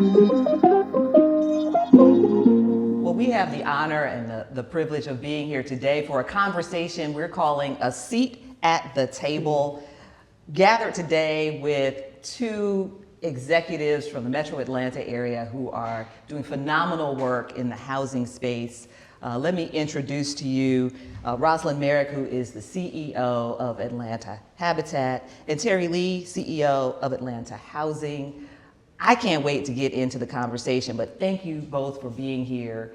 Well, we have the honor and the privilege of being here today for a conversation we're calling A Seat at the Table. Gathered today with two executives from the Metro Atlanta area who are doing phenomenal work in the housing space. Let me introduce to you Rosalyn Merrick, who is the CEO of Atlanta Habitat, and Terri Lee, CEO of Atlanta Housing. I can't wait to get into the conversation, but thank you both for being here.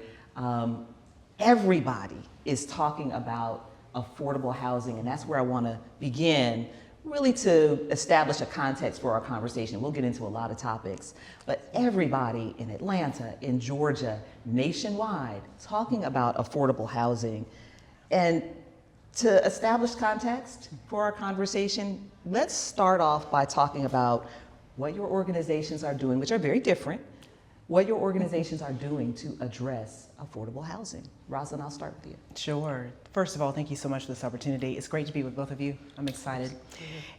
Everybody is talking about affordable housing, and that's where I want to begin, really to establish a context for our conversation. We'll get into a lot of topics, but everybody in Atlanta, in Georgia, nationwide, talking about affordable housing. And to establish context for our conversation, let's start off by talking about what your organizations are doing, which are very different, what your organizations are doing to address affordable housing. Rosalyn, I'll start with you. Sure. First of all, thank you so much for this opportunity. It's great to be with both of you. I'm excited.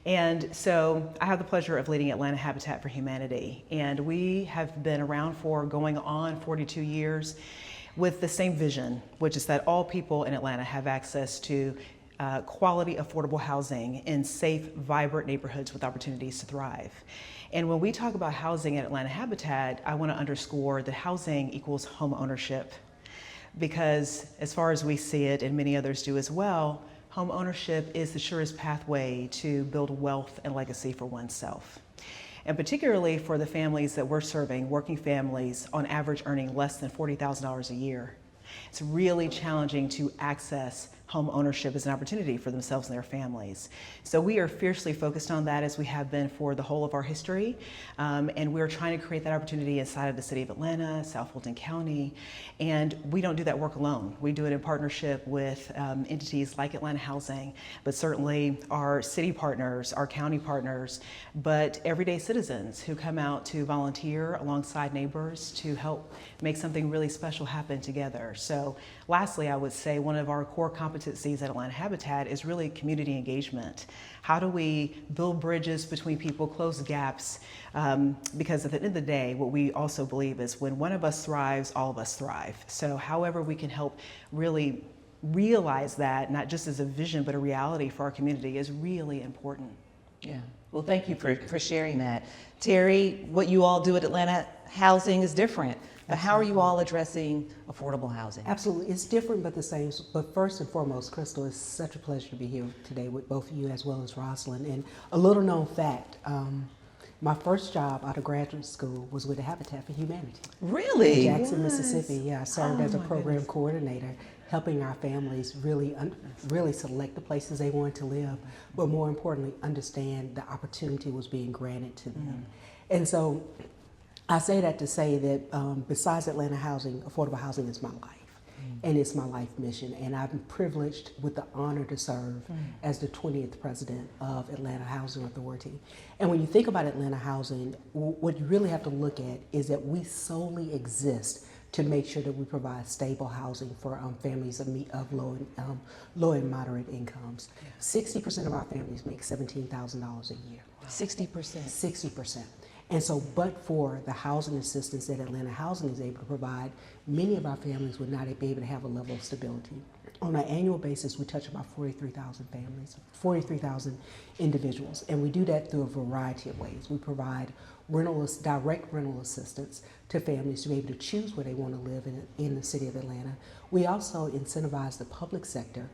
And so I have the pleasure of leading Atlanta Habitat for Humanity. And we have been around for going on 42 years with the same vision, which is that all people in Atlanta have access to quality, affordable housing in safe, vibrant neighborhoods with opportunities to thrive. And when we talk about housing at Atlanta Habitat, I want to underscore that housing equals home ownership. Because as far as we see it, and many others do as well, home ownership is the surest pathway to build wealth and legacy for oneself. And particularly for the families that we're serving, working families on average earning less than $40,000 a year. It's really challenging to access home ownership as an opportunity for themselves and their families. So we are fiercely focused on that, as we have been for the whole of our history. And we're trying to create that opportunity inside of the city of Atlanta, South Fulton County. And we don't do that work alone. We do it in partnership with entities like Atlanta Housing, but certainly our city partners, our county partners, but everyday citizens who come out to volunteer alongside neighbors to help make something really special happen together. So lastly, I would say one of our core competencies at Atlanta Habitat is really community engagement. How do we build bridges between people, close gaps? Because at the end of the day, what we also believe is when one of us thrives, all of us thrive. So however we can help really realize that, not just as a vision, but a reality for our community is really important. Yeah, well, thank you for sharing that. Terri, what you all do at Atlanta Housing is different. But how are you all addressing affordable housing? Absolutely, it's different but the same. But first and foremost, Crystal, it's such a pleasure to be here today with both of you as well as Rosalyn. And a little known fact, my first job out of graduate school was with the Habitat for Humanity. Really? In Jackson, Mississippi. Yeah, I served as a program coordinator, helping our families really select the places they wanted to live, but more importantly, understand the opportunity was being granted to them. And so I say that to say that besides Atlanta Housing, affordable housing is my life. And it's my life mission. And I'm privileged with the honor to serve as the 20th president of Atlanta Housing Authority. And when you think about Atlanta Housing, what you really have to look at is that we solely exist to make sure that we provide stable housing for families of low and moderate incomes. 60% of our families make $17,000 a year. 60%? 60%. And so, but for the housing assistance that Atlanta Housing is able to provide, many of our families would not be able to have a level of stability. On an annual basis, we touch about 43,000 families, 43,000 individuals, and we do that through a variety of ways. We provide direct rental assistance to families to be able to choose where they want to live in the city of Atlanta. We also incentivize the private sector,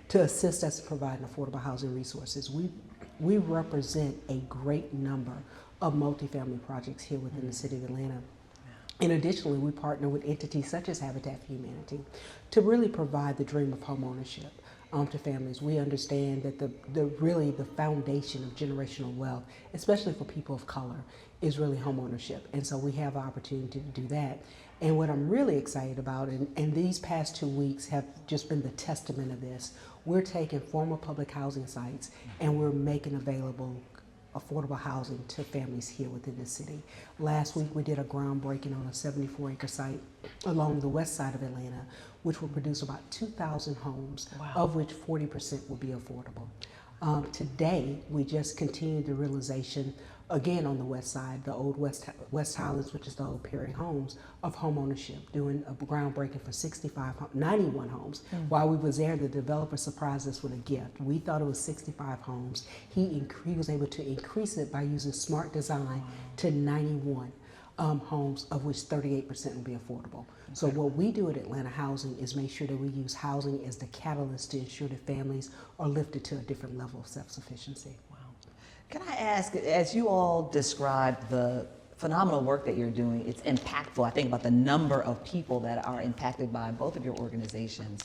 to assist us in providing affordable housing resources. We represent a great number of multifamily projects here within the city of Atlanta. And additionally, we partner with entities such as Habitat for Humanity to really provide the dream of homeownership to families. We understand that the foundation of generational wealth, especially for people of color, is really homeownership. And so we have an opportunity to do that. And what I'm really excited about, and these past 2 weeks have just been the testament of this, we're taking former public housing sites and we're making available affordable housing to families here within the city. Last week we did a groundbreaking on a 74-acre site along the west side of Atlanta, which will produce about 2,000 homes, of which 40% will be affordable. Today, we just continued the realization again, on the west side, the old West Highlands, which is the old Perry homes, of homeownership, doing a groundbreaking for 91 homes. While we was there, the developer surprised us with a gift. We thought it was 65 homes. He was able to increase it by using smart design to 91 homes, of which 38% will be affordable. So what we do at Atlanta Housing is make sure that we use housing as the catalyst to ensure that families are lifted to a different level of self-sufficiency. Can I ask, as you all described the phenomenal work that you're doing, it's impactful. I think about the number of people that are impacted by both of your organizations.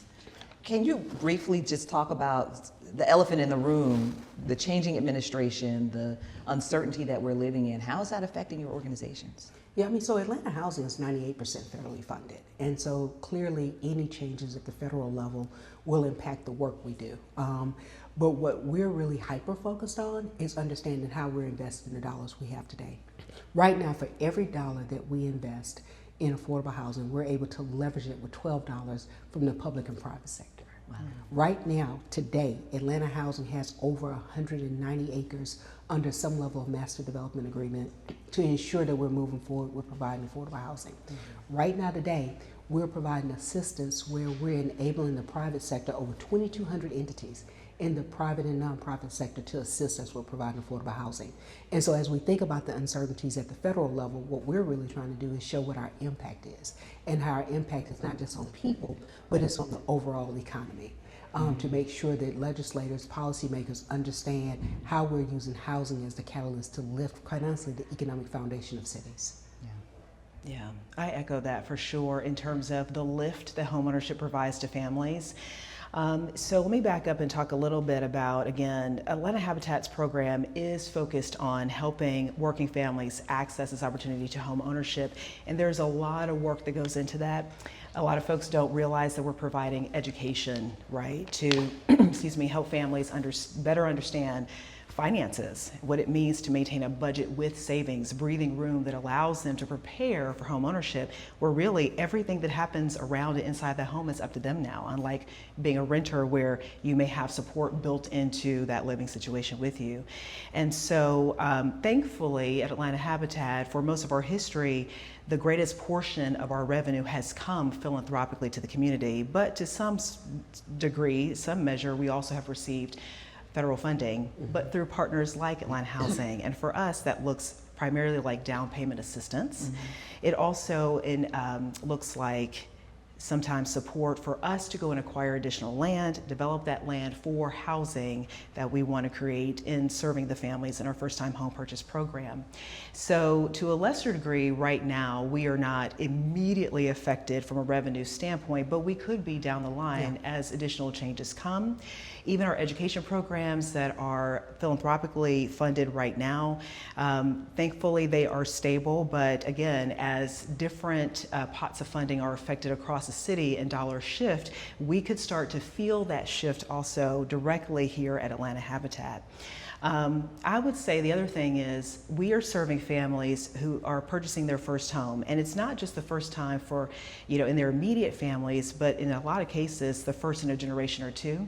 Can you briefly just talk about the elephant in the room, the changing administration, the uncertainty that we're living in? How is that affecting your organizations? Yeah, I mean, so Atlanta Housing is 98% federally funded. And so clearly any changes at the federal level will impact the work we do. But what we're really hyper-focused on is understanding how we're investing the dollars we have today. Right now, for every dollar that we invest in affordable housing, we're able to leverage it with $12 from the public and private sector. Wow. Right now, today, Atlanta Housing has over 190 acres under some level of master development agreement to ensure that we're moving forward with providing affordable housing. Right now, today, we're providing assistance where we're enabling the private sector, over 2,200 entities in the private and nonprofit sector, to assist us with providing affordable housing. And so as we think about the uncertainties at the federal level, what we're really trying to do is show what our impact is, and how our impact is not just on people, but it's on the overall economy. To make sure that legislators, policymakers understand how we're using housing as the catalyst to lift, quite honestly, the economic foundation of cities. Yeah, I echo that for sure in terms of the lift that homeownership provides to families. So let me back up and talk a little bit about, again, Atlanta Habitat's program is focused on helping working families access this opportunity to home ownership, and there's a lot of work that goes into that. A lot of folks don't realize that we're providing education, right, to excuse me, help families better understand finances, what it means to maintain a budget with savings, breathing room that allows them to prepare for home ownership, where really everything that happens around and inside the home is up to them now, unlike being a renter where you may have support built into that living situation with you. And so thankfully at Atlanta Habitat, for most of our history, the greatest portion of our revenue has come philanthropically to the community, but to some degree, some measure, we also have received federal funding, but through partners like Atlanta Housing. And for us, that looks primarily like down payment assistance. It also looks like sometimes support for us to go and acquire additional land, develop that land for housing that we want to create in serving the families in our first-time home purchase program. So to a lesser degree right now, we are not immediately affected from a revenue standpoint, but we could be down the line as additional changes come. Even our education programs that are philanthropically funded right now, thankfully they are stable, but again, as different pots of funding are affected across the city and dollars shift, we could start to feel that shift also directly here at Atlanta Habitat. I would say the other thing is we are serving families who are purchasing their first home, and it's not just the first time for, in their immediate families, but in a lot of cases, the first in a generation or two.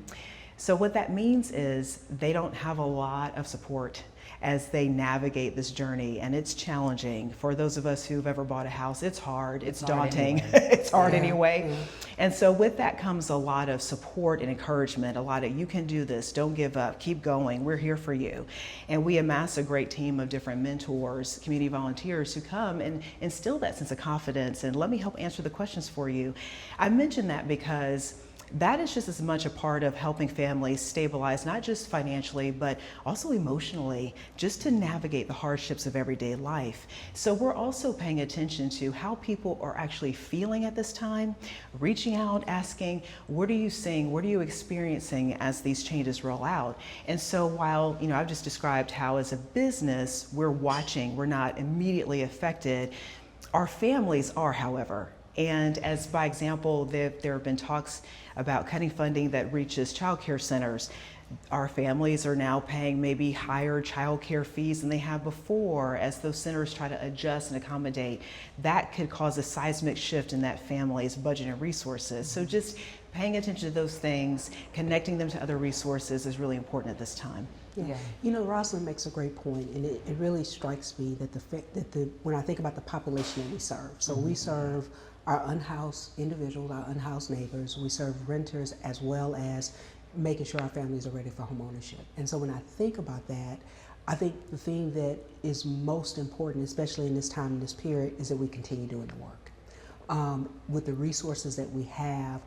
So what that means is they don't have a lot of support as they navigate this journey, and it's challenging. For those of us who've ever bought a house, it's hard, it's daunting, it's hard anyway. And so with that comes a lot of support and encouragement, a lot of, you can do this, don't give up, keep going, we're here for you. And we amass a great team of different mentors, community volunteers who come and instill that sense of confidence and let me help answer the questions for you. I mention that because that is just as much a part of helping families stabilize, not just financially, but also emotionally, just to navigate the hardships of everyday life. So we're also paying attention to how people are actually feeling at this time, reaching out, asking, what are you seeing, what are you experiencing as these changes roll out? And so while, I've just described how as a business, we're watching, we're not immediately affected, our families are, however. And as by example, there have been talks about cutting funding that reaches child care centers. Our families are now paying maybe higher child care fees than they have before as those centers try to adjust and accommodate. That could cause a seismic shift in that family's budget and resources. So just paying attention to those things, connecting them to other resources is really important at this time. Yeah. You know, Rosalyn makes a great point, and it really strikes me that when I think about the population that we serve, so we serve our unhoused individuals, our unhoused neighbors, we serve renters, as well as making sure our families are ready for homeownership. And so when I think about that, I think the thing that is most important, especially in this time, in this period, is that we continue doing the work. With the resources that we have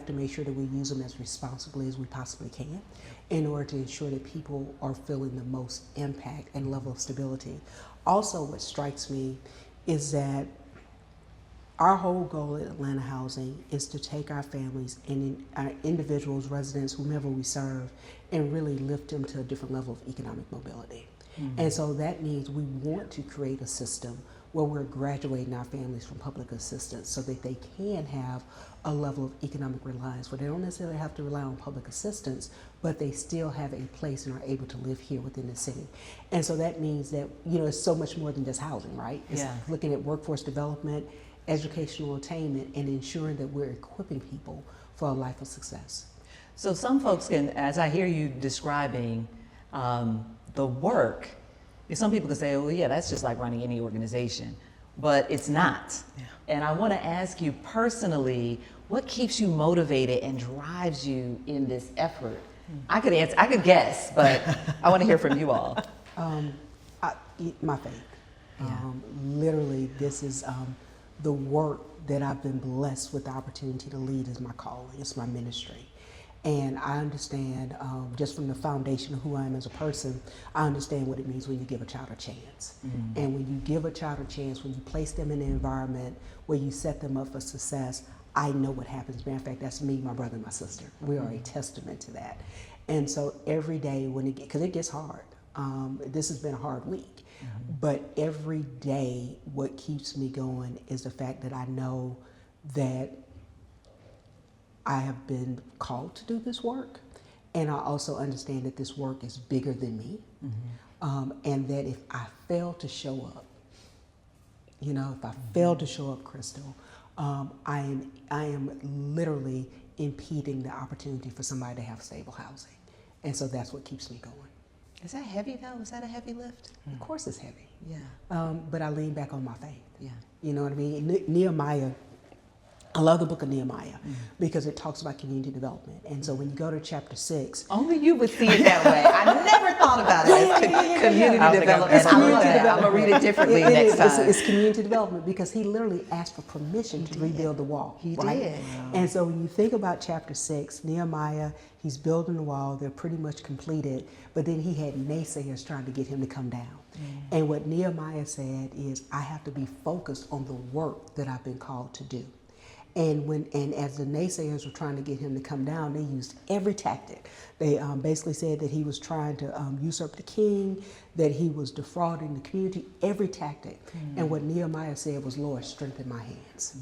to make sure that we use them as responsibly as we possibly can in order to ensure that people are feeling the most impact and level of stability. Also, what strikes me is that our whole goal at Atlanta Housing is to take our families and our individuals, residents, whomever we serve, and really lift them to a different level of economic mobility. And so that means we want to create a system where we're graduating our families from public assistance so that they can have a level of economic reliance where they don't necessarily have to rely on public assistance, but they still have a place and are able to live here within the city. And so that means that, you know, it's so much more than just housing, right? It's looking at workforce development, educational attainment, and ensuring that we're equipping people for a life of success. So some folks can, as I hear you describing the work, some people can say, well, yeah, that's just like running any organization, but it's not. Yeah. And I want to ask you personally, what keeps you motivated and drives you in this effort? I could answer, I could guess, but I want to hear from you all. My faith. Literally, this is the work that I've been blessed with the opportunity to lead is my calling, it's my ministry. And I understand, just from the foundation of who I am as a person, I understand what it means when you give a child a chance. And when you give a child a chance, when you place them in an environment where you set them up for success, I know what happens. Matter of fact, that's me, my brother, and my sister. We are a testament to that. And so every day, because it gets hard, this has been a hard week, but every day what keeps me going is the fact that I know that I have been called to do this work, and I also understand that this work is bigger than me, and that if I fail to show up, you know, if I fail to show up, Crystal, I am literally impeding the opportunity for somebody to have stable housing, and so that's what keeps me going. Is that heavy though? Is that a heavy lift? Of course it's heavy. Yeah. But I lean back on my faith. Yeah. You know what I mean? Nehemiah, I love the book of Nehemiah because it talks about community development. And so when you go to chapter 6. Only you would see it that way. I never thought about it as community development. It's community development. I'm going to read it differently next time. It's community development because he literally asked for permission to rebuild the wall. He right? did. And so when you think about chapter 6, Nehemiah, he's building the wall. They're pretty much completed. But then he had naysayers trying to get him to come down. And what Nehemiah said is, I have to be focused on the work that I've been called to do. And as the naysayers were trying to get him to come down, they used every tactic. They basically said that he was trying to usurp the king, that he was defrauding the community, every tactic. And what Nehemiah said was, Lord, strengthen my hands.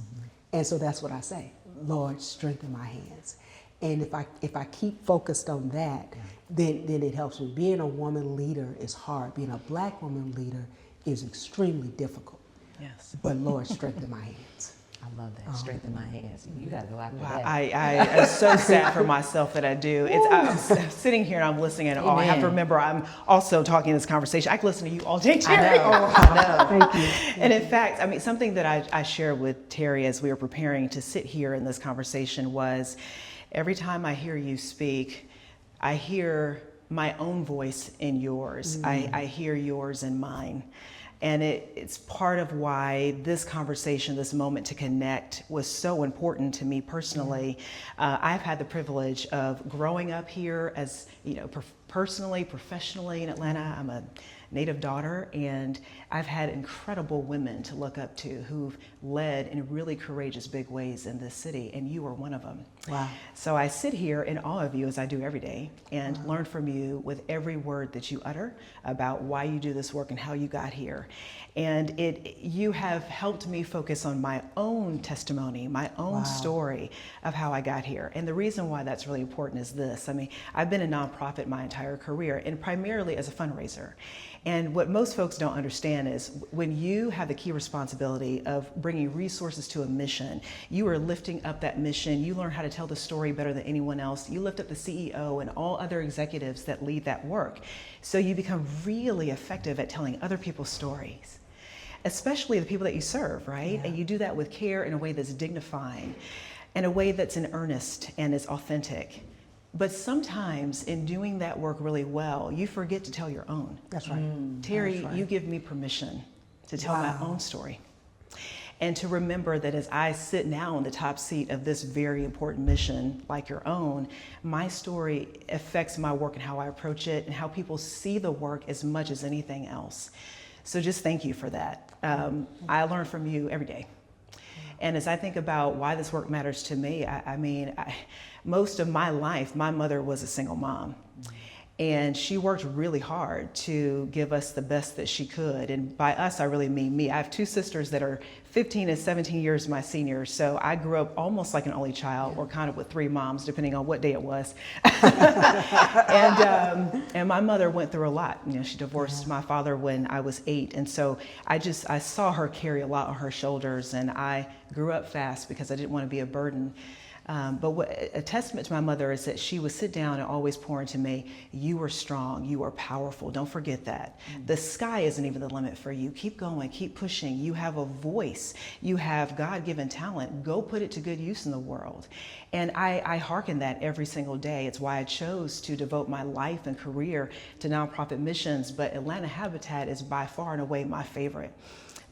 And so that's what I say, Lord, strengthen my hands. And if I keep focused on that, then it helps me. Being a woman leader is hard. Being a black woman leader is extremely difficult. Yes. But Lord, strengthen my hands. I love that. Strengthen my hands. You got to go after Wow, that. I am so sad for myself that I do. I'm sitting here and I'm listening and I have to remember I'm also talking in this conversation. I could listen to you all day, Terri. I know. Thank you. And in fact, I mean, something that I shared with Terri as we were preparing to sit here in this conversation was every time I hear you speak, I hear my own voice in yours. I hear yours in mine. And it's part of why this conversation, this moment to connect was so important to me personally. I've had the privilege of growing up here as, you know, personally, professionally in Atlanta. I'm a native daughter, and I've had incredible women to look up to who've led in really courageous, big ways in this city, and you are one of them. Wow. So I sit here in awe of you, as I do every day, and learn from you with every word that you utter about why you do this work and how you got here. And you have helped me focus on my own testimony, my own story of how I got here. And the reason why that's really important is this. I mean, I've been a nonprofit my entire career, and primarily as a fundraiser. And what most folks don't understand is when you have the key responsibility of bringing resources to a mission, you are lifting up that mission. You learn how to tell the story better than anyone else. You lift up the CEO and all other executives that lead that work. So you become really effective at telling other people's stories, especially the people that you serve, right? And you do that with care in a way that's dignifying, in a way that's in earnest and is authentic. But sometimes in doing that work really well, you forget to tell your own. That's right. Terri, That's right. you give me permission to tell my own story. And to remember that as I sit now in the top seat of this very important mission, like your own, my story affects my work and how I approach it and how people see the work as much as anything else. So just thank you for that. I learn from you every day. And as I think about why this work matters to me, most of my life, my mother was a single mom. And she worked really hard to give us the best that she could. And by us, I really mean me. I have two sisters that are 15 and 17 years my seniors. So I grew up almost like an only child, or kind of with three moms, depending on what day it was. And my mother went through a lot. You know, she divorced my father when I was 8. And so I saw her carry a lot on her shoulders, and I grew up fast because I didn't want to be a burden. But a testament to my mother is that she would sit down and always pour into me, you are strong, you are powerful, don't forget that. The sky isn't even the limit for you. Keep going, keep pushing. You have a voice, you have God-given talent. Go put it to good use in the world. And I hearken that every single day. It's why I chose to devote my life and career to nonprofit missions, but Atlanta Habitat is by far and away my favorite.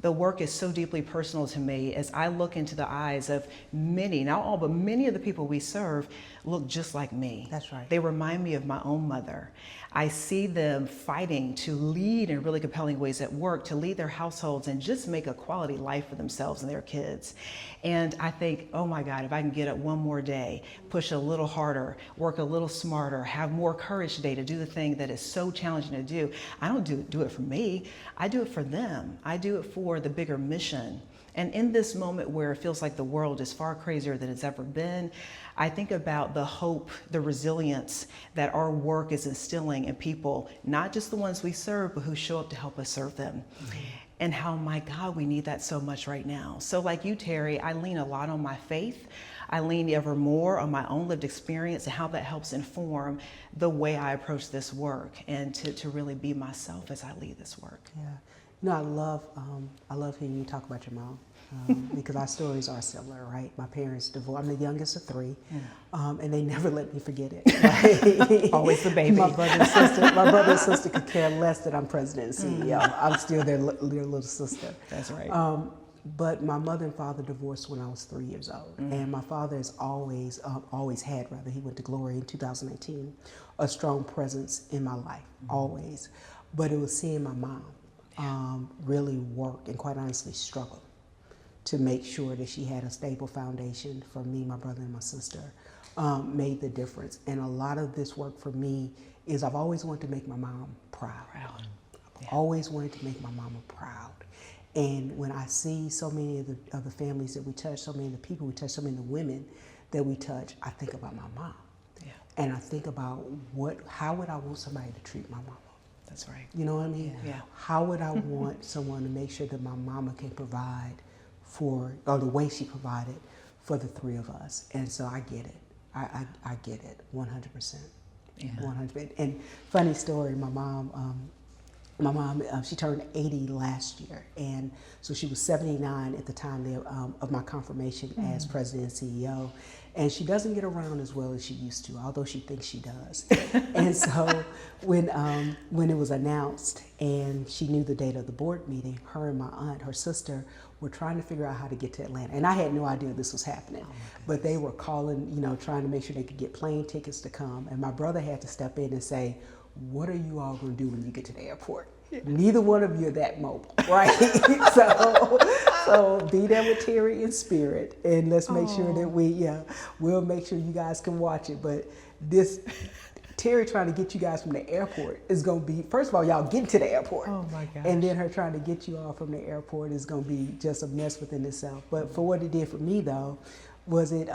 The work is so deeply personal to me as I look into the eyes of many, not all, but many of the people we serve look just like me. That's right. They remind me of my own mother. I see them fighting to lead in really compelling ways at work, to lead their households and just make a quality life for themselves and their kids. And I think, oh my God, if I can get up one more day, push a little harder, work a little smarter, have more courage today to do the thing that is so challenging to do. I don't do it for me. I do it for them. I do it for the bigger mission. And in this moment where it feels like the world is far crazier than it's ever been, I think about the hope, the resilience that our work is instilling in people, not just the ones we serve, but who show up to help us serve them. And how, my God, we need that so much right now. So like you, Terri, I lean a lot on my faith. I lean ever more on my own lived experience and how that helps inform the way I approach this work and to really be myself as I lead this work. Yeah. You know, I love hearing you talk about your mom because our stories are similar, right? My parents divorced. I'm the youngest of 3, and they never let me forget it. Right? Always the baby. My brother and sister could care less that I'm president and CEO. I'm still their little sister. That's right. But my mother and father divorced when I was 3 years old, and my father has always had, he went to glory in 2018, a strong presence in my life, always. But it was seeing my mom really work and quite honestly struggle to make sure that she had a stable foundation for me, my brother, and my sister, made the difference. And a lot of this work for me is I've always wanted to make my mom proud. I've always wanted to make my mama proud. And when I see so many of the families that we touch, so many of the people we touch, so many of the women that we touch, I think about my mom. Yeah. And I think about how would I want somebody to treat my mama? That's right. You know what I mean? Yeah. How would I want someone to make sure that my mama can provide or the way she provided for the 3 of us? And so I get it. I get it 100%. Yeah. 100%. And funny story, my mom, she turned 80 last year, and so she was 79 at the time of my confirmation as president and CEO. And she doesn't get around as well as she used to, although she thinks she does. And so when it was announced and she knew the date of the board meeting, her and my aunt, her sister, were trying to figure out how to get to Atlanta. And I had no idea this was happening, but they were calling, trying to make sure they could get plane tickets to come. And my brother had to step in and say, what are you all going to do when you get to the airport? Neither one of you are that mobile, right? so be there with Terri in spirit, and let's make sure that we'll make sure you guys can watch it. But this Terri trying to get you guys from the airport is going to be, first of all, y'all get to the airport. Oh my gosh. And then her trying to get you all from the airport is going to be just a mess within itself. But for what it did for me, though, was it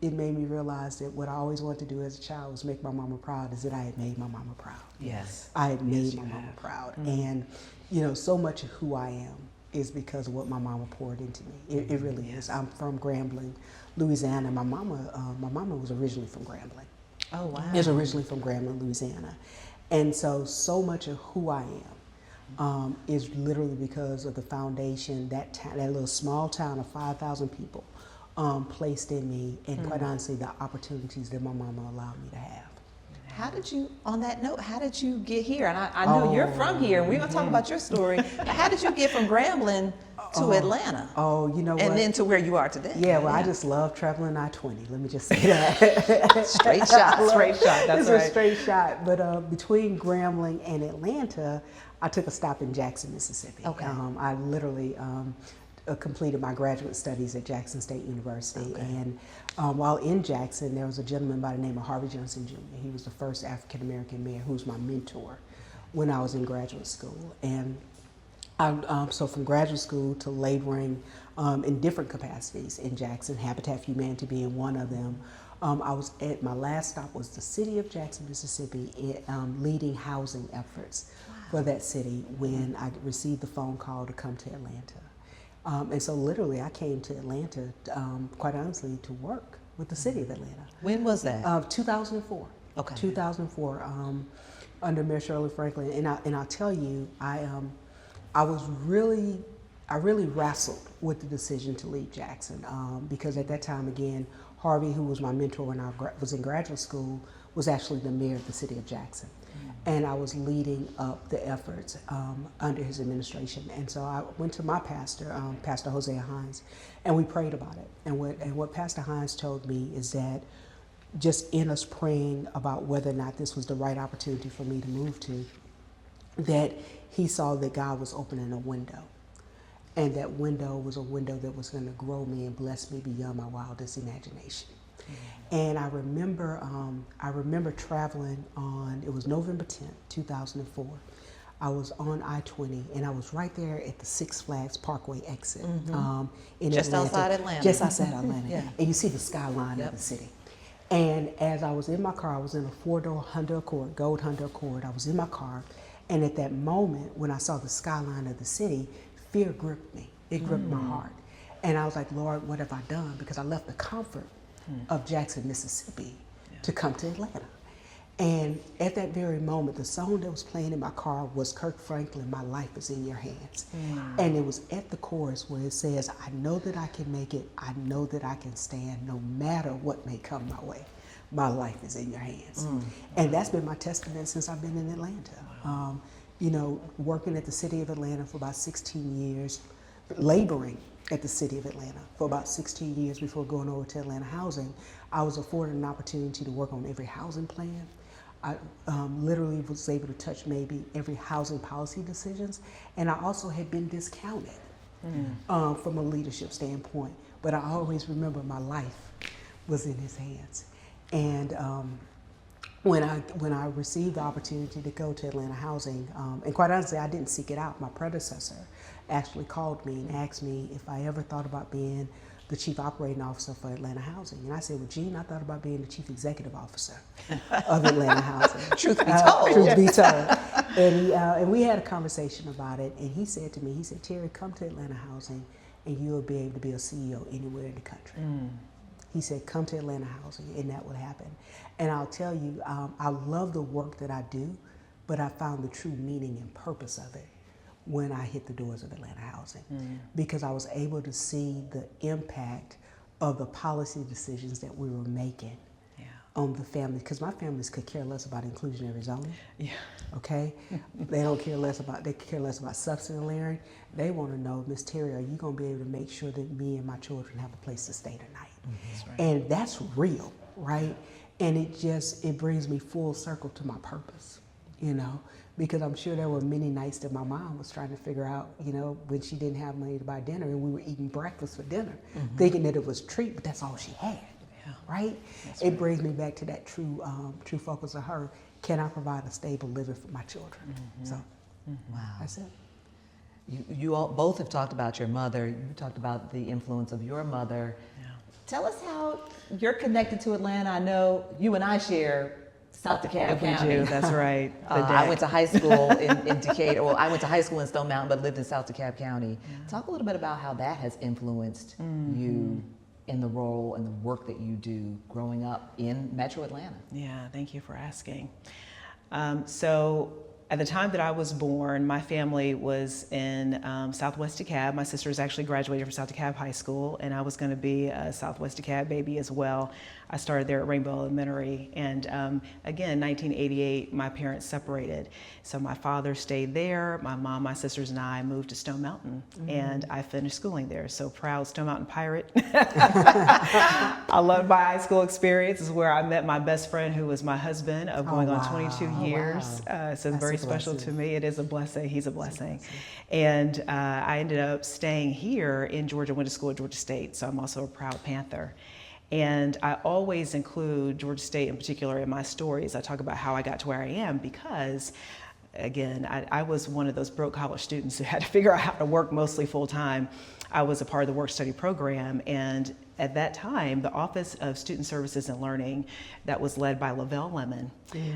made me realize that what I always wanted to do as a child was make my mama proud, is that I had made my mama proud. Yes. I had made you my mama have. proud. And, you know, so much of who I am is because of what my mama poured into me. It really is. I'm from Grambling, Louisiana. My mama was originally from Grambling. Oh, wow. Is originally from Grambling, Louisiana. And so much of who I am is literally because of the foundation that little small town of 5,000 people placed in me, and quite honestly, the opportunities that my mama allowed me to have. How did you, on that note, how did you get here? And I know you're from here, and we're going to talk about your story. But how did you get from Grambling to Atlanta? Oh, you know what? And then to where you are today? Yeah, well, I just love traveling I-20. Let me just say that. Straight shot. Straight shot, that's It's right. a straight shot. But between Grambling and Atlanta, I took a stop in Jackson, Mississippi. Okay. I literally completed my graduate studies at Jackson State University. Okay. And while in Jackson, there was a gentleman by the name of Harvey Johnson Jr. He was the first African-American mayor who was my mentor when I was in graduate school. And so from graduate school to laboring in different capacities in Jackson, Habitat for Humanity being one of them, I was at, my last stop was the city of Jackson, Mississippi, leading housing efforts for that city when I received the phone call to come to Atlanta. And so literally I came to Atlanta, quite honestly, to work with the city of Atlanta. When was that? 2004. Okay. 2004, under Mayor Shirley Franklin. And I'll tell you, I really wrestled with the decision to leave Jackson because at that time, again, Harvey, who was my mentor when I was in graduate school, was actually the mayor of the city of Jackson. And I was leading up the efforts under his administration. And so I went to my pastor, Pastor Hosea Hines, and we prayed about it. And what Pastor Hines told me is that just in us praying about whether or not this was the right opportunity for me to move to, that he saw that God was opening a window. And that window was a window that was going to grow me and bless me beyond my wildest imagination. And I remember traveling on, it was November 10th, 2004. I was on I-20 and I was right there at the Six Flags Parkway exit in Just Atlanta. outside Atlanta. Just outside Atlanta. Yeah. And you see the skyline of the city. And as I was in my car, I was in a four-door Honda Accord, gold Honda Accord. I was in my car, and at that moment, when I saw the skyline of the city, fear gripped me. It gripped my heart. And I was like, Lord, what have I done? Because I left the comfort of Jackson, Mississippi to come to Atlanta. And at that very moment, the song that was playing in my car was Kirk Franklin, My Life is in Your Hands. And it was at the chorus where it says, I know that I can make it. I know that I can stand no matter what may come my way. My life is in your hands. And that's been my testament since I've been in Atlanta. You know, working at the city of Atlanta for about 16 years, laboring at the city of Atlanta for about 16 years before going over to Atlanta Housing. I was afforded an opportunity to work on every housing plan. I literally was able to touch maybe every housing policy decisions, and I also had been discounted from a leadership standpoint, but I always remember my life was in his hands. And when I received the opportunity to go to Atlanta Housing, and quite honestly, I didn't seek it out. My predecessor actually called me and asked me if I ever thought about being the chief operating officer for Atlanta Housing. And I said, well, Gene, I thought about being the chief executive officer of Atlanta Housing. Truth be told. Truth be told. And we had a conversation about it, and he said to me, he said, Terri, come to Atlanta Housing and you'll be able to be a CEO anywhere in the country. He said, come to Atlanta Housing, and that would happen. And I'll tell you, I love the work that I do, but I found the true meaning and purpose of it when I hit the doors of Atlanta Housing, because I was able to see the impact of the policy decisions that we were making on the family, because my families could care less about inclusionary zoning. Okay, they care less about substance layering. They want to know, Miss Terri, are you going to be able to make sure that me and my children have a place to stay tonight? That's right. And that's real, right? And it brings me full circle to my purpose, you know, because I'm sure there were many nights that my mom was trying to figure out, you know, when she didn't have money to buy dinner and we were eating breakfast for dinner, thinking that it was a treat, but that's all she had, right? It brings me back to that true focus of her. Can I provide a stable living for my children? So, that's it. You all both have talked about your mother. You talked about the influence of your mother Tell us how you're connected to Atlanta. I know you and I share South DeKalb County. We do, that's right. I went to high school in Decatur. Well, I went to high school in Stone Mountain, but lived in South DeKalb County. Talk a little bit about how that has influenced you in the role and the work that you do growing up in Metro Atlanta. Yeah, thank you for asking. So at the time that I was born, my family was in Southwest DeKalb. My sisters actually graduated from South DeKalb High School, and I was going to be a Southwest DeKalb baby as well. I started there at Rainbow Elementary, and again, 1988, my parents separated. So my father stayed there. My mom, my sisters, and I moved to Stone Mountain, and I finished schooling there. So proud Stone Mountain Pirate. I loved my high school experience. This is where I met my best friend, who was my husband of going on 22 years. So it's very special to me. It is a blessing. He's a blessing. And I ended up staying here in Georgia, went to school at Georgia State. So I'm also a proud Panther. And I always include Georgia State in particular in my stories. I talk about how I got to where I am because, again, I was one of those broke college students who had to figure out how to work mostly full time. I was a part of the work study program, and at that time, the Office of Student Services and Learning, that was led by Lavelle Lemon,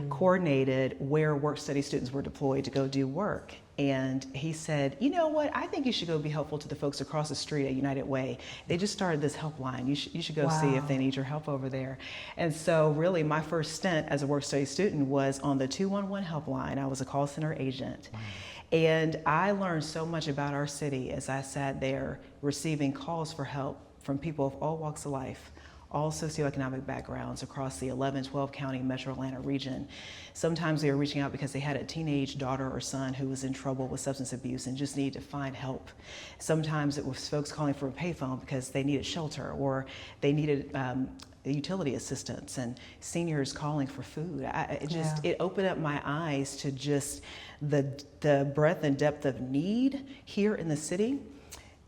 coordinated where work study students were deployed to go do work. And he said, you know what, I think you should go be helpful to the folks across the street at United Way. They just started this helpline. You should go see if they need your help over there. And so really my first stint as a work study student was on the 211 helpline. I was a call center agent. And I learned so much about our city as I sat there receiving calls for help from people of all walks of life, all socioeconomic backgrounds across the 11-12 county Metro Atlanta region. Sometimes they were reaching out because they had a teenage daughter or son who was in trouble with substance abuse and just needed to find help. Sometimes it was folks calling for a payphone because they needed shelter or they needed utility assistance, and seniors calling for food. It opened up my eyes to just the breadth and depth of need here in the city.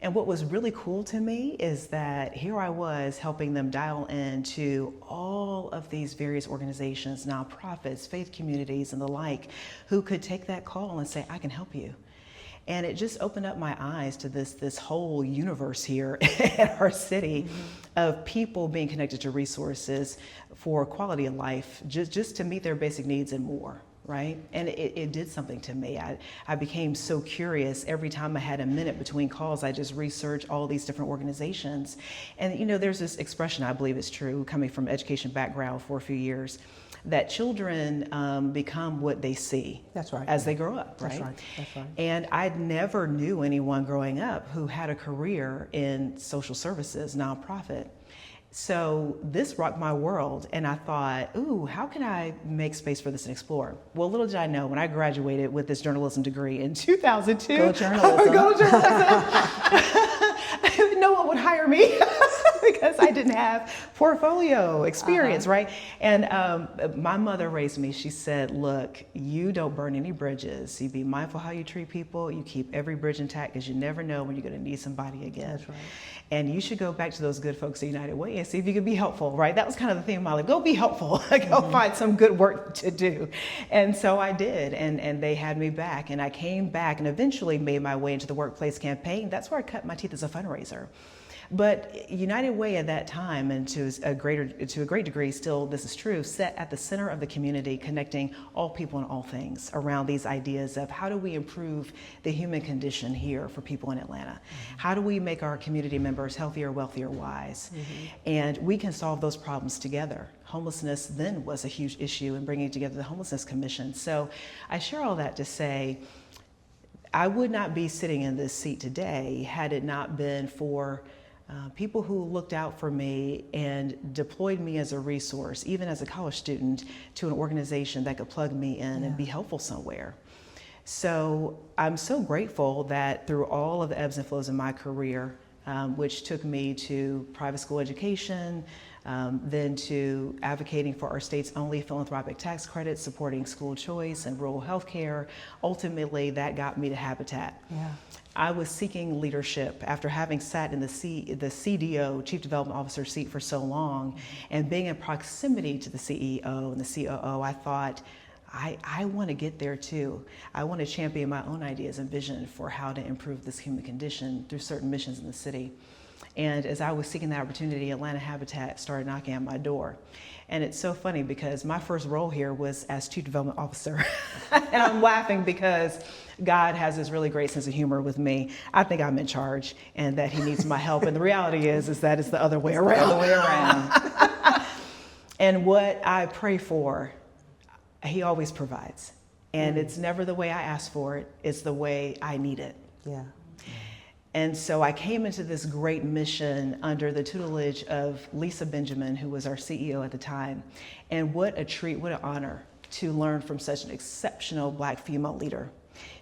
And what was really cool to me is that here I was helping them dial into all of these various organizations, nonprofits, faith communities, and the like, who could take that call and say, I can help you. And it just opened up my eyes to this whole universe here in our city of people being connected to resources for quality of life, just to meet their basic needs and more. Right? And it did something to me. I became so curious. Every time I had a minute between calls, I just researched all these different organizations. And you know, there's this expression, I believe it's true, coming from education background for a few years, that children become what they see. That's right. As they grow up, right? That's right. That's right. And I never knew anyone growing up who had a career in social services, nonprofit. So this rocked my world, and I thought, ooh, how can I make space for this and explore? Well, little did I know, when I graduated with this journalism degree in 2002, Go journalism. Go journalism. No one would hire me because I didn't have portfolio experience, right? And my mother raised me. She said, look, you don't burn any bridges. You be mindful how you treat people. You keep every bridge intact because you never know when you're going to need somebody again. That's right. And you should go back to those good folks at United Way and see if you can be helpful, right? That was kind of the theme of my life. Go be helpful. Go find some good work to do. And so I did, and they had me back. And I came back and eventually made my way into the workplace campaign. That's where I cut my teeth as a fundraiser. But United Way at that time, and to a great degree still this is true, sat at the center of the community, connecting all people and all things around these ideas of how do we improve the human condition here for people in Atlanta? How do we make our community members healthier, wealthier, wise? And we can solve those problems together. Homelessness then was a huge issue in bringing together the Homelessness Commission. So I share all that to say, I would not be sitting in this seat today had it not been for people who looked out for me and deployed me as a resource, even as a college student, to an organization that could plug me in and be helpful somewhere. So I'm so grateful that through all of the ebbs and flows in my career, which took me to private school education, then to advocating for our state's only philanthropic tax credit, supporting school choice and rural health care. Ultimately, that got me to Habitat. Yeah. I was seeking leadership after having sat in the CDO, Chief Development Officer seat for so long, and being in proximity to the CEO and the COO, I thought, I want to get there too. I want to champion my own ideas and vision for how to improve this human condition through certain missions in the city. And as I was seeking that opportunity, Atlanta Habitat started knocking at my door. And it's so funny because my first role here was as Chief Development Officer. And I'm laughing because God has this really great sense of humor with me. I think I'm in charge and that he needs my help. And the reality is that it's the other way around. The other way around. And what I pray for, he always provides. And it's never the way I ask for it, it's the way I need it. Yeah. And so I came into this great mission under the tutelage of Lisa Benjamin, who was our CEO at the time. And what a treat, what an honor to learn from such an exceptional Black female leader.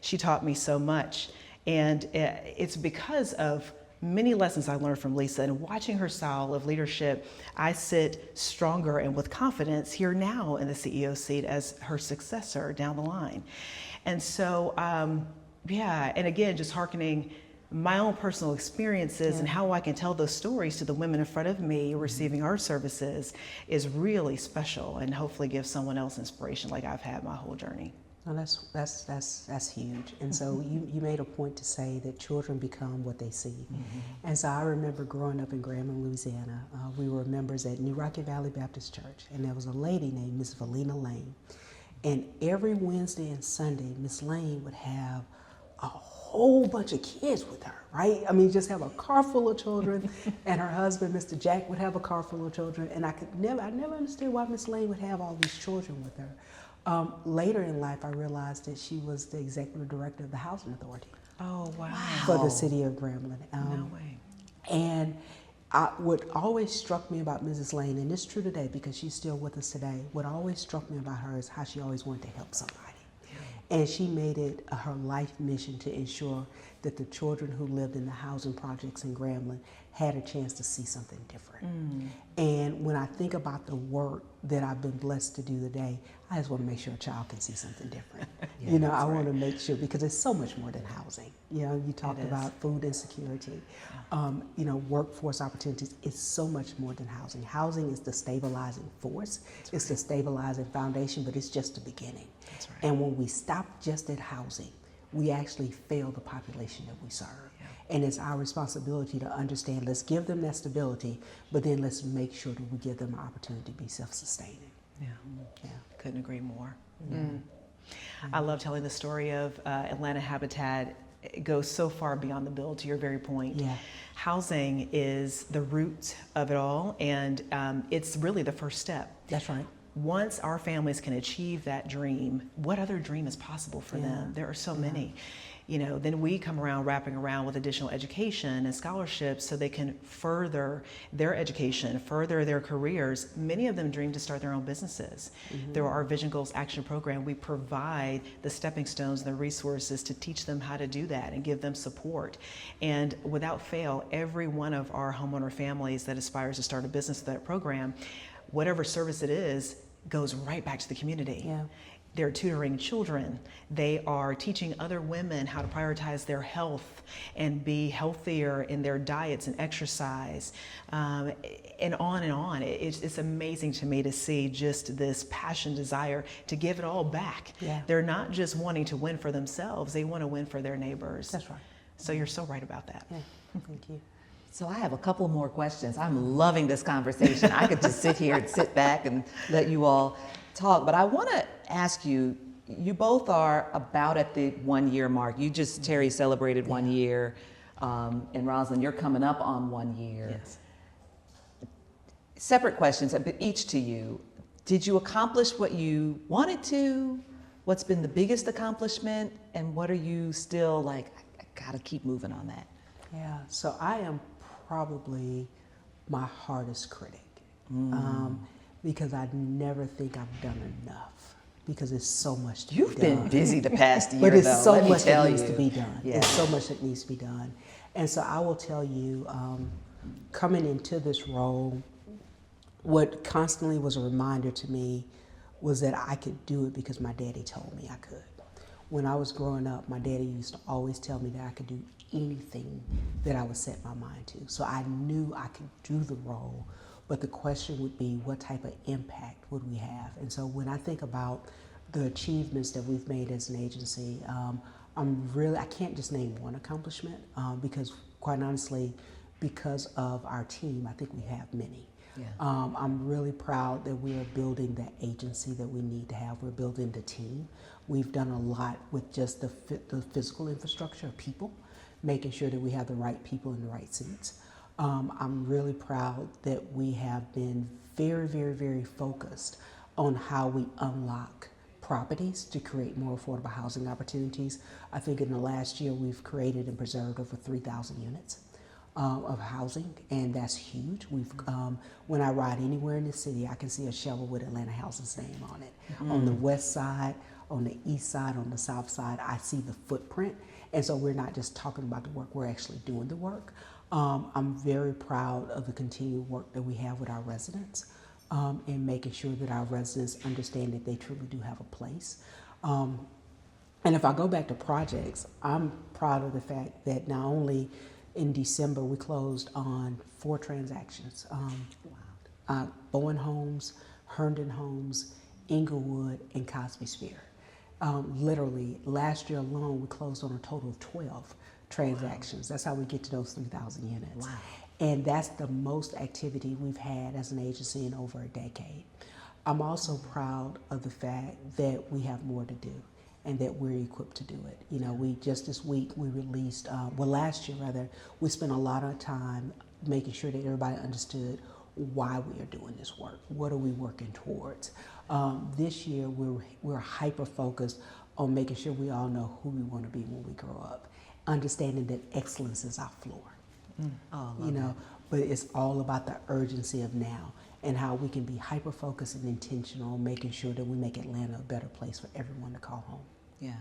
She taught me so much. And it's because of many lessons I learned from Lisa, and watching her style of leadership, I sit stronger and with confidence here now in the CEO seat as her successor down the line. And so, yeah, and again, just hearkening my own personal experiences and how I can tell those stories to the women in front of me receiving our services is really special, and hopefully give someone else inspiration like I've had my whole journey. No, that's huge. And so you made a point to say that children become what they see. And so I remember growing up in Grambling, Louisiana. We were members at New Rocky Valley Baptist Church, and there was a lady named Miss Valina Lane. And every Wednesday and Sunday, Miss Lane would have a whole bunch of kids with her, right? I mean, just have a car full of children, and her husband, Mr. Jack, would have a car full of children. And I never understood why Miss Lane would have all these children with her. Later in life, I realized that she was the executive director of the Housing Authority. Oh, wow. For the city of Grambling. No way. And what always struck me about Mrs. Lane, and it's true today because she's still with us today, what always struck me about her is how she always wanted to help somebody. And she made it her life mission to ensure that the children who lived in the housing projects in Grambling had a chance to see something different. And when I think about the work that I've been blessed to do today, I just want to make sure a child can see something different. I want to make sure, because it's so much more than housing. You talked about food insecurity, workforce opportunities. It's so much more than housing. Housing is the stabilizing force. It's the stabilizing foundation, but it's just the beginning. That's right. And when we stop just at housing, we actually fail the population that we serve. And it's our responsibility to understand, let's give them that stability, but then let's make sure that we give them an opportunity to be self-sustaining. Yeah. Couldn't agree more. I love telling the story of Atlanta Habitat. It goes so far beyond the bill, to your very point. Housing is the root of it all, and it's really the first step. That's right. Once our families can achieve that dream, what other dream is possible for them? There are so many. Then we come around wrapping around with additional education and scholarships so they can further their education, further their careers. Many of them dream to start their own businesses. Through our Vision Goals Action Program, we provide the stepping stones and the resources to teach them how to do that and give them support. And without fail, every one of our homeowner families that aspires to start a business with that program, whatever service it is, goes right back to the community. They're tutoring children. They are teaching other women how to prioritize their health and be healthier in their diets and exercise, and on and on. It's amazing to me to see just this passion, desire to give it all back. They're not just wanting to win for themselves, they want to win for their neighbors. That's right. So you're so right about that. Thank you. So I have a couple more questions. I'm loving this conversation. I could just sit here and sit back and let you all talk, but I want to ask you, you both are about at the 1 year mark. You just, Terri, celebrated 1 year, and Rosalyn, you're coming up on 1 year. Yes. Separate questions, but each to you. Did you accomplish what you wanted to? What's been the biggest accomplishment? And what are you still like, I gotta keep moving on that? So I am probably my hardest critic. Because I never think I've done enough, because it's so much to be done. You've been busy the past year, but it's though, so much that needs to be done. Yeah. It's so much that needs to be done. And so I will tell you, coming into this role, what constantly was a reminder to me was that I could do it because my daddy told me I could. When I was growing up, my daddy used to always tell me that I could do anything that I would set my mind to. So I knew I could do the role. But the question would be, what type of impact would we have? And so when I think about the achievements that we've made as an agency, I can't just name one accomplishment, because quite honestly, because of our team, I think we have many. Yeah. I'm really proud that we are building that agency that we need to have. We're building the team. We've done a lot with just the physical infrastructure of people, making sure that we have the right people in the right seats. I'm really proud that we have been very, very, very focused on how we unlock properties to create more affordable housing opportunities. I think in the last year we've created and preserved over 3,000 units of housing, and that's huge. We've when I ride anywhere in the city, I can see a shovel with Atlanta Housing's name on it. On the west side, on the east side, on the south side, I see the footprint. And so we're not just talking about the work, we're actually doing the work. I'm very proud of the continued work that we have with our residents and making sure that our residents understand that they truly do have a place. And if I go back to projects, I'm proud of the fact that not only in December we closed on 4 transactions. Bowen Homes, Herndon Homes, Inglewood, and Cosby Sphere. Literally, last year alone, we closed on a total of 12 transactions. That's how we get to those 3,000 units. Wow. And that's the most activity we've had as an agency in over a decade. I'm also proud of the fact that we have more to do and that we're equipped to do it. You know, we just this week we released, last year rather, we spent a lot of time making sure that everybody understood why we are doing this work. What are we working towards? This year we're hyper focused on making sure we all know who we want to be when we grow up, understanding that excellence is our floor. Oh, You know, but it's all about the urgency of now and how we can be hyper focused and intentional, making sure that we make Atlanta a better place for everyone to call home. Yeah,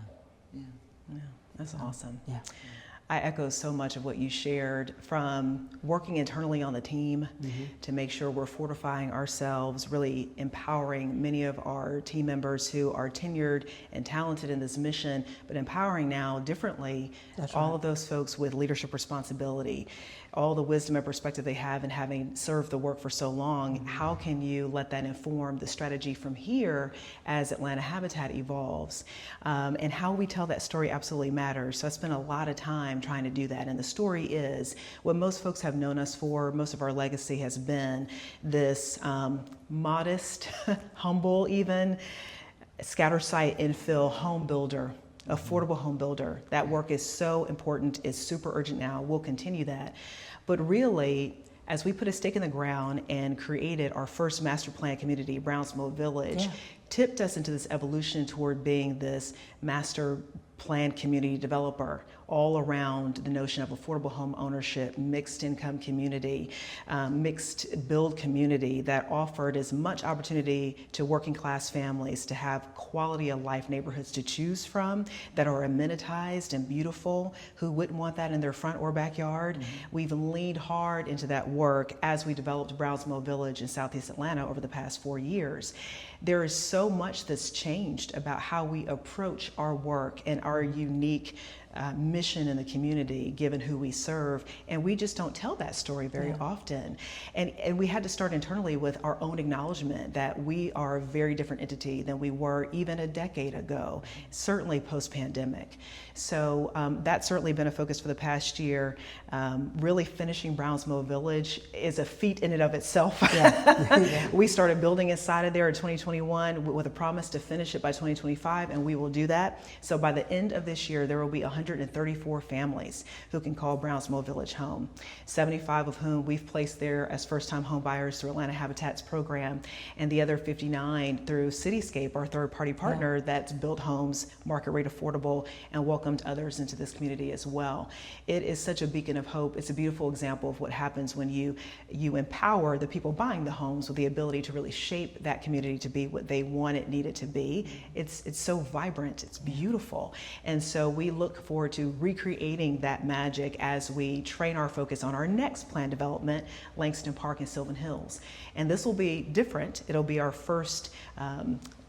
yeah. Yeah, that's awesome. Yeah. I echo so much of what you shared, from working internally on the team to make sure we're fortifying ourselves, really empowering many of our team members who are tenured and talented in this mission, but empowering now differently all of those folks with leadership responsibility, all the wisdom and perspective they have in having served the work for so long. How can you let that inform the strategy from here as Atlanta Habitat evolves? And how we tell that story absolutely matters. So I spent a lot of time trying to do that. And the story is what most folks have known us for. Most of our legacy has been this modest, humble, even scatter site infill home builder, affordable home builder. That work is so important, it's super urgent now. We'll continue that. But really, as we put a stake in the ground and created our first master plan community, Brownsville Village, tipped us into this evolution toward being this master plan community developer all around the notion of affordable home ownership, mixed income community, mixed build community that offered as much opportunity to working class families to have quality of life neighborhoods to choose from that are amenitized and beautiful. Who wouldn't want that in their front or backyard? We've leaned hard into that work as we developed Brownsville Village in Southeast Atlanta over the past 4 years. There is so much that's changed about how we approach our work and our unique mission in the community, given who we serve, and we just don't tell that story very often. And we had to start internally with our own acknowledgement that we are a very different entity than we were even a decade ago, certainly post-pandemic. So that's certainly been a focus for the past year. Really finishing Brownsville Village is a feat in and of itself. We started building inside of there in 2021 with a promise to finish it by 2025, and we will do that. So by the end of this year, there will be 134 families who can call Brownsville Village home, 75 of whom we've placed there as first-time home buyers through Atlanta Habitat's program, and the other 59 through Cityscape, our third-party partner that's built homes market rate affordable and welcomed others into this community as well. It is such a beacon of hope. It's a beautiful example of what happens when you empower the people buying the homes with the ability to really shape that community to be what they want it, need it to be. It's so vibrant, it's beautiful. And so we look forward to recreating that magic as we train our focus on our next planned development, Langston Park and Sylvan Hills. And this will be different. It'll be our first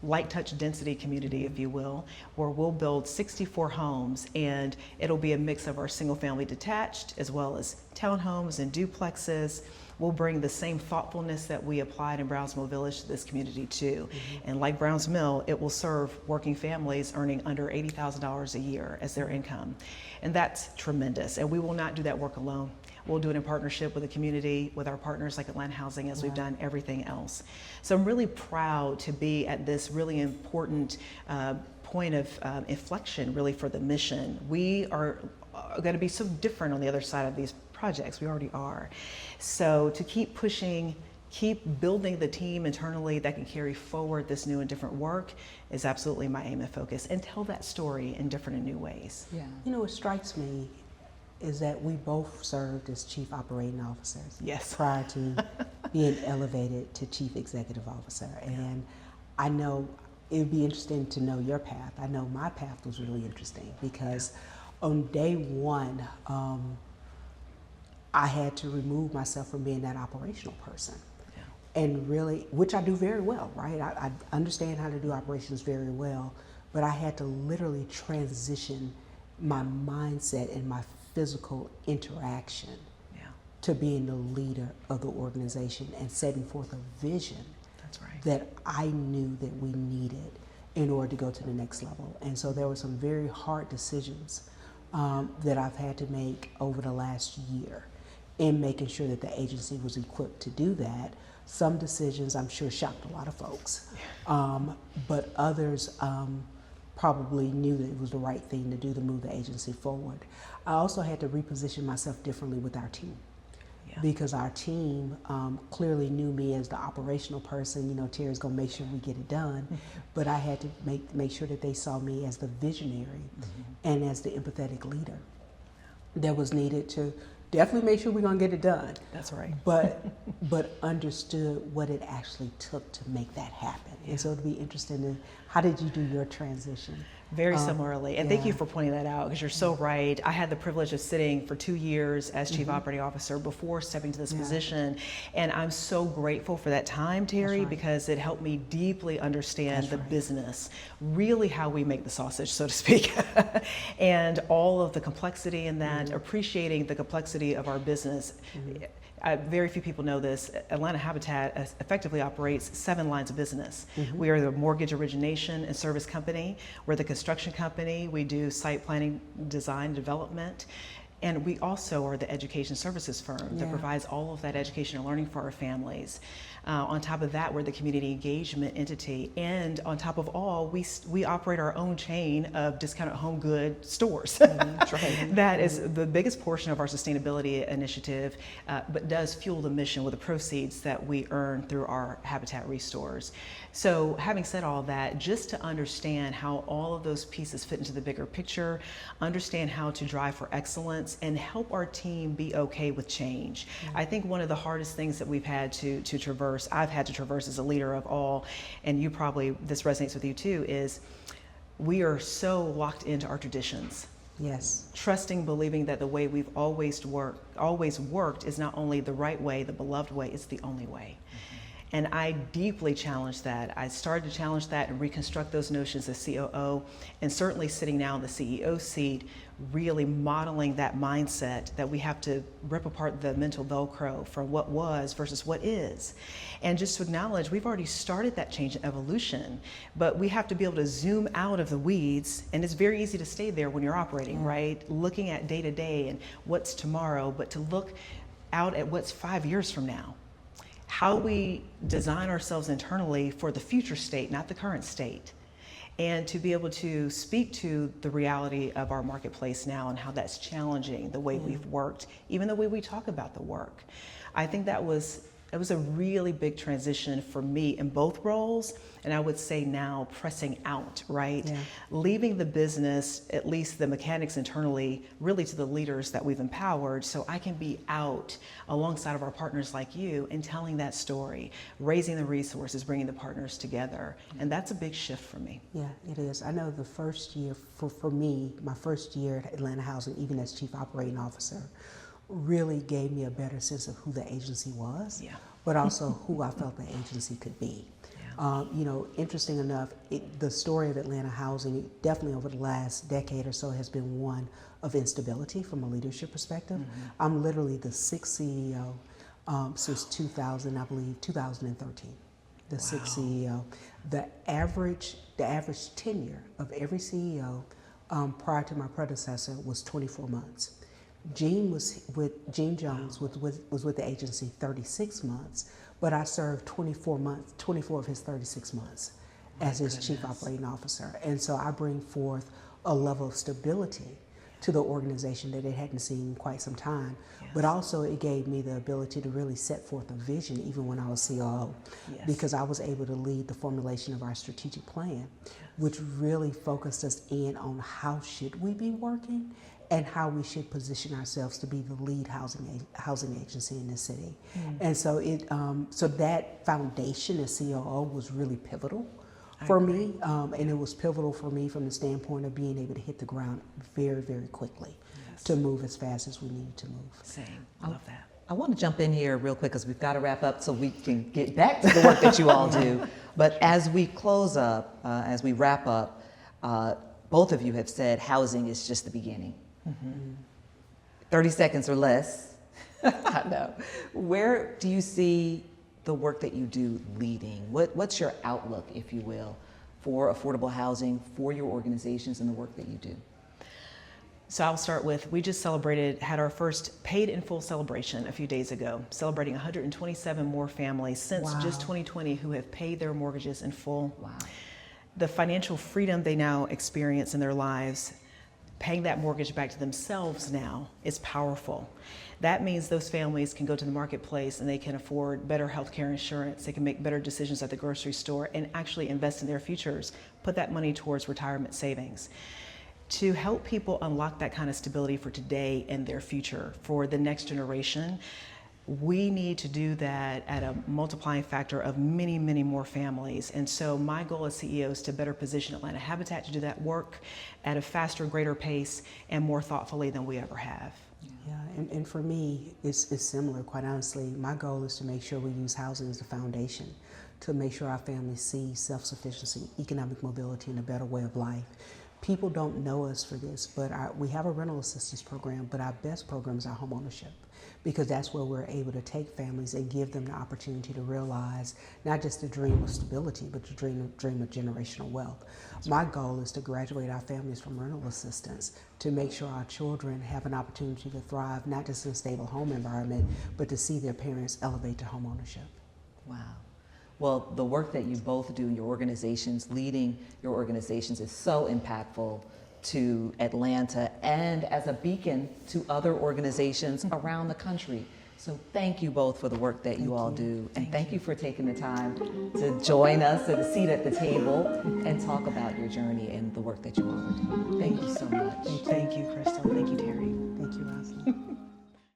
light touch density community, if you will, where we'll build 64 homes, and it'll be a mix of our single family detached as well as townhomes and duplexes. We'll bring the same thoughtfulness that we applied in Brownsville Village to this community too. And like Browns Mill, it will serve working families earning under $80,000 a year as their income. And that's tremendous. And we will not do that work alone. we'll do it in partnership with the community, with our partners like Atlanta Housing, as we've done everything else. So I'm really proud to be at this really important point of inflection really for the mission. We are going to be so different on the other side of these projects. We already are. So to keep pushing, keep building the team internally that can carry forward this new and different work is absolutely my aim and focus, and tell that story in different and new ways. Yeah. You know, what strikes me is that we both served as chief operating officers. Yes. Prior to being elevated to chief executive officer. And I know it would be interesting to know your path. I know my path was really interesting because on day one, I had to remove myself from being that operational person. And really, which I do very well, right? I understand how to do operations very well, but I had to literally transition my mindset and my physical interaction to being the leader of the organization and setting forth a vision that I knew that we needed in order to go to the next level. And so there were some very hard decisions that I've had to make over the last year in making sure that the agency was equipped to do that. Some decisions I'm sure shocked a lot of folks, but others probably knew that it was the right thing to do to move the agency forward. I also had to reposition myself differently with our team. Because our team clearly knew me as the operational person. You know, Terry's gonna make sure we get it done, but I had to make sure that they saw me as the visionary and as the empathetic leader that was needed to definitely make sure we're gonna get it done. That's right. But understood what it actually took to make that happen. And so it'd be interesting to, how did you do your transition? Very similarly, and thank you for pointing that out, because you're so right. I had the privilege of sitting for 2 years as Chief Operating Officer before stepping to this position, and I'm so grateful for that time, Terri, because it helped me deeply understand the business, really how we make the sausage, so to speak, and all of the complexity in that, appreciating the complexity of our business. Very few people know this. Atlanta Habitat effectively operates 7 lines of business. We are the mortgage origination and service company. We're the construction company. We do site planning, design, development. And we also are the education services firm that provides all of that education and learning for our families. On top of that, we're the community engagement entity. And on top of all, we operate our own chain of discounted home good stores. That is the biggest portion of our sustainability initiative, but does fuel the mission with the proceeds that we earn through our Habitat restores. So having said all that, just to understand how all of those pieces fit into the bigger picture, understand how to drive for excellence, and help our team be okay with change. I think one of the hardest things that we've had to traverse, I've had to traverse as a leader of all, and you probably, this resonates with you too, is we are so locked into our traditions. Yes. Trusting, believing that the way we've always worked is not only the right way, the beloved way, it's the only way. And I deeply challenge that. I started to challenge that and reconstruct those notions as COO, and certainly sitting now in the CEO seat, really modeling that mindset that we have to rip apart the mental Velcro for what was versus what is. And just to acknowledge, we've already started that change and evolution, but we have to be able to zoom out of the weeds, and it's very easy to stay there when you're operating, right? Looking at day to day and what's tomorrow, but to look out at what's 5 years from now. How we design ourselves internally for the future state, not the current state, and to be able to speak to the reality of our marketplace now and how that's challenging the way we've worked, even the way we talk about the work. I think that was a really big transition for me in both roles, and I would say now pressing out, right? Leaving the business, at least the mechanics internally, really to the leaders that we've empowered, so I can be out alongside of our partners like you and telling that story, raising the resources, bringing the partners together, and that's a big shift for me. Yeah, it is. I know the first year, for me, my first year at Atlanta Housing, even as Chief Operating Officer, really gave me a better sense of who the agency was, but also who I felt the agency could be. You know, interesting enough, the story of Atlanta Housing, definitely over the last decade or so, has been one of instability from a leadership perspective. I'm literally the 6th CEO since 2013. The 6th CEO. The average tenure of every CEO prior to my predecessor was 24 months. Gene Jones was with the agency 36 months, but I served 24 of his 36 months as his chief operating officer. And so I bring forth a level of stability to the organization that it hadn't seen in quite some time. Yes. But also it gave me the ability to really set forth a vision even when I was COO, Yes. because I was able to lead the formulation of our strategic plan, which really focused us in on how should we be working and how we should position ourselves to be the lead housing agency in this city. And so so that foundation as COO was really pivotal for me, and it was pivotal for me from the standpoint of being able to hit the ground very, very quickly to move as fast as we needed to move. Same. I love that. I want to jump in here real quick because we've got to wrap up so we can get back to the work that you all do. But as we close up, as we wrap up, both of you have said housing is just the beginning. 30 seconds or less. I know. Where do you see the work that you do leading? What's your outlook, if you will, for affordable housing, for your organizations and the work that you do? So I'll start with, we just had our first paid in full celebration a few days ago, celebrating 127 more families since just 2020 who have paid their mortgages in full. Wow. The financial freedom they now experience in their lives, paying that mortgage back to themselves now, is powerful. That means those families can go to the marketplace and they can afford better healthcare insurance, they can make better decisions at the grocery store and actually invest in their futures, put that money towards retirement savings. To help people unlock that kind of stability for today and their future, for the next generation, we need to do that at a multiplying factor of many, many more families. And so my goal as CEO is to better position Atlanta Habitat to do that work at a faster, greater pace and more thoughtfully than we ever have. Yeah, and for me, it's similar, quite honestly. My goal is to make sure we use housing as the foundation to make sure our families see self-sufficiency, economic mobility, and a better way of life. People don't know us for this, but we have a rental assistance program, but our best program is our homeownership, because that's where we're able to take families and give them the opportunity to realize not just the dream of stability, but the dream of generational wealth. My goal is to graduate our families from rental assistance to make sure our children have an opportunity to thrive, not just in a stable home environment, but to see their parents elevate to homeownership. Wow. Well, the work that you both do in your organizations, leading your organizations, is so impactful to Atlanta and as a beacon to other organizations around the country. So thank you both for the work that you all do. And thank you for taking the time to join us at a seat at the table and talk about your journey and the work that you all are doing. Thank you so much. Thank you, Crystal. Thank you, Terri. Thank you, Rosalyn.